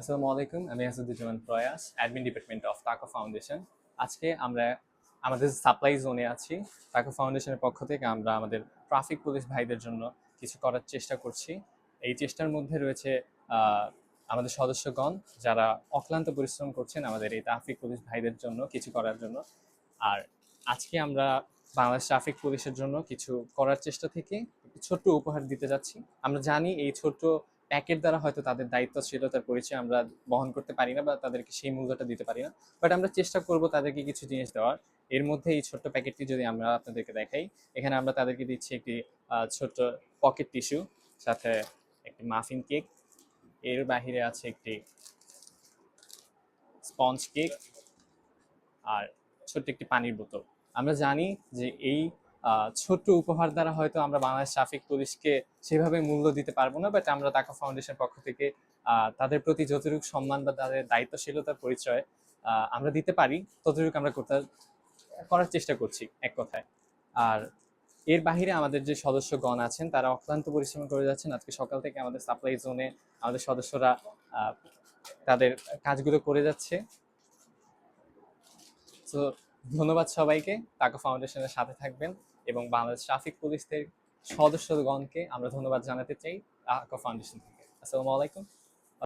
আসসালামু আলাইকুম, আমি আসাদুজ্জামান প্রয়াস, অ্যাডমিন ডিপার্টমেন্ট অফ টাকা ফাউন্ডেশন। আজকে আমরা আমাদের সাপ্লাই জোনে আছি। টাকা ফাউন্ডেশনের পক্ষ থেকে আমরা আমাদের ট্রাফিক পুলিশ ভাইদের জন্য কিছু করার চেষ্টা করছি। এই চেষ্টার মধ্যে রয়েছে আমাদের সদস্যগণ যারা অক্লান্ত পরিশ্রম করছেন আমাদের এই ট্রাফিক পুলিশ ভাইদের জন্য কিছু করার জন্য। আর আজকে আমরা বাংলাদেশ ট্রাফিক পুলিশের জন্য কিছু করার চেষ্টা থেকে একটি ছোট্ট উপহার দিতে যাচ্ছি। আমরা জানি এই ছোট্ট প্যাকেট দ্বারা হয়তো তাদের দায়িত্বশীলতার পরিচয় আমরা বহন করতে পারি না বা তাদেরকে সেই মূল্যটা দিতে পারি না, বাট আমরা চেষ্টা করব তাদেরকে কিছু জিনিস দেওয়ার। এর মধ্যে এই ছোট্ট প্যাকেটটি যদি আমরা আপনাদেরকে দেখাই, এখানে আমরা তাদেরকে দিচ্ছি একটি ছোট্ট পকেট টিস্যু, সাথে একটি মাফিন কেক, এর বাহিরে আছে একটি স্পঞ্জ কেক আর ছোট্ট একটি পানির বোতল। আমরা জানি যে এই ছোট্ট উপহার দ্বারা হয়তো আমরা বাংলাদেশ ট্রাফিক পুলিশকে সেভাবে মূল্য দিতে পারবো না, বাট আমরা টাকা ফাউন্ডেশনের পক্ষ থেকে তাদের প্রতি যতটুকু সম্মান বা তাদের দায়িত্বশীলতার পরিচয় আমরা দিতে পারি ততটুকু আমরা করার চেষ্টা করছি এক কথায়। আর এর বাহিরে আমাদের যে সদস্যগণ আছেন তারা অক্লান্ত পরিশ্রম করে যাচ্ছেন। আজকে সকাল থেকে আমাদের সাপ্লাই জোনে আমাদের সদস্যরা তাদের কাজগুলো করে যাচ্ছে। তো ধন্যবাদ সবাইকে, টাকা ফাউন্ডেশনের সাথে থাকবেন এবং বাংলাদেশ ট্রাফিক পুলিশদের সদস্যগণকে আমরা ধন্যবাদ জানাতে চাই টাকা ফাউন্ডেশন থেকে। আসসালামু আলাইকুম।